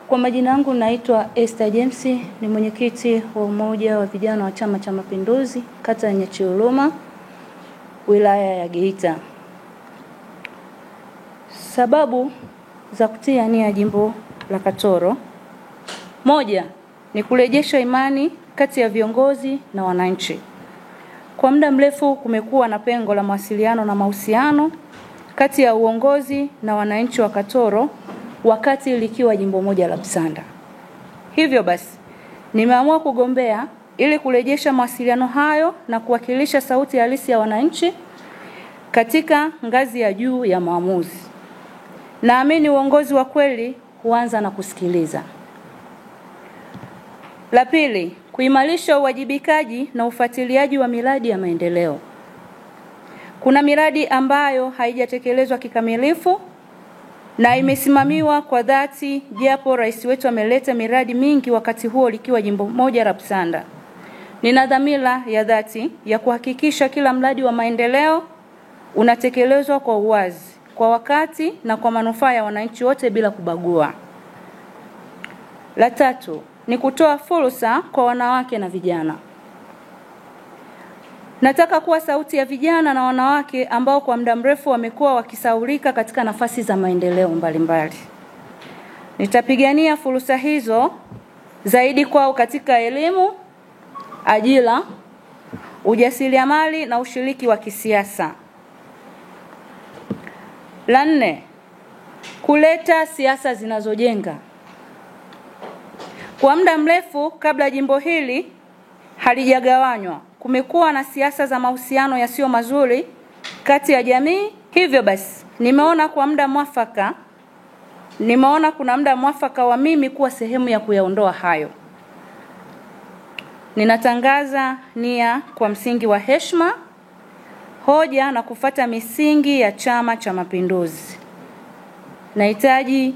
Kwa majina yangu naitwa Esther James, ni mwenyekiti wa umoja wa vijana wa Chama cha Mapinduzi kata ya Nyachiluma, wilaya ya Geita. Sababu za kutia nia jimbo la Katoro: moja, ni kurejesha imani kati ya viongozi na wananchi. Kwa muda mrefu kumekuwa na pengo la mawasiliano na mahusiano kati ya uongozi na wananchi wa Katoro wakati likiwa jimbo moja la Busanda. Hivyo basi, nimeamua kugombea ili kurejesha mawasiliano hayo na kuwakilisha sauti halisi ya wananchi katika ngazi ya juu ya maamuzi. Naamini uongozi wa kweli huanza na kusikiliza. La pili, kuimarisha uwajibikaji na ufuatiliaji wa miradi ya maendeleo. Kuna miradi ambayo haijatekelezwa kikamilifu na imesimamiwa kwa dhati, japo rais wetu ameleta miradi mingi wakati huo likiwa jimbo moja la Busanda. Nina dhamira ya dhati ya kuhakikisha kila mradi wa maendeleo unatekelezwa kwa uwazi, kwa wakati na kwa manufaa ya wananchi wote bila kubagua. La tatu, ni kutoa fursa kwa wanawake na vijana. Nataka kuwa sauti ya vijana na wanawake ambao kwa muda mrefu wamekuwa wakisahaulika katika nafasi za maendeleo mbalimbali. Nitapigania fursa hizo zaidi kwao katika elimu, ajira, ujasiriamali na ushiriki wa kisiasa. La nne, kuleta siasa zinazojenga. Kwa muda mrefu kabla jimbo hili halijagawanywa, kumekuwa na siasa za mahusiano yasiyo mazuri kati ya jamii. Hivyo basi, nimeona kuna muda mwafaka wa mimi kuwa sehemu ya kuyaondoa hayo. Ninatangaza nia kwa msingi wa heshima, hoja na kufuata misingi ya Chama cha Mapinduzi. Nahitaji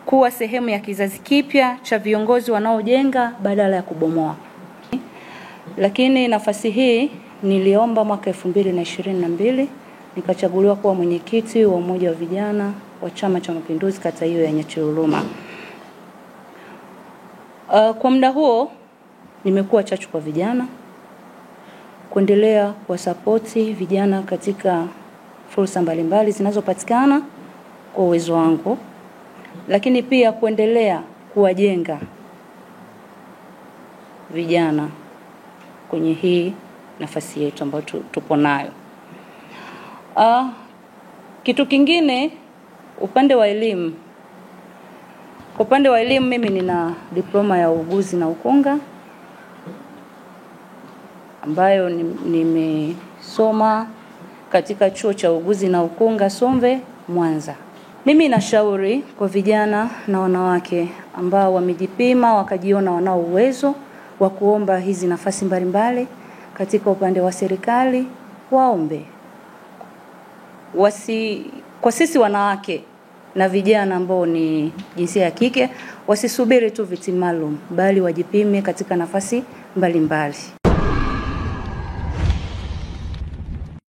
kuwa sehemu ya kizazi kipya cha viongozi wanaojenga badala ya kubomoa. Lakini nafasi hii niliomba mwaka 2022, nikachaguliwa kuwa mwenyekiti wa umoja wa vijana wa Chama cha Mapinduzi kata hiyo ya Nyachiluma. Kwa muda huo nimekuwa chachu kwa vijana, kuendelea kuwasapoti vijana katika fursa mbalimbali zinazopatikana kwa uwezo wangu, lakini pia kuendelea kuwajenga vijana kwenye hii nafasi yetu ambayo tupo nayo. Kitu kingine, upande wa elimu. Kwa upande wa elimu mimi nina diploma ya uuguzi na ukunga ambayo nimesoma katika chuo cha uuguzi na ukunga Somve, Mwanza. Mimi nashauri kwa vijana na wanawake ambao wamejipima wakajiona wanao uwezo wa kuomba hizi nafasi mbalimbali katika upande wa serikali, waombe. Kwa sisi wanawake na vijana ambao ni jinsia ya kike, wasisubiri tu viti maalum, bali wajipime katika nafasi mbalimbali.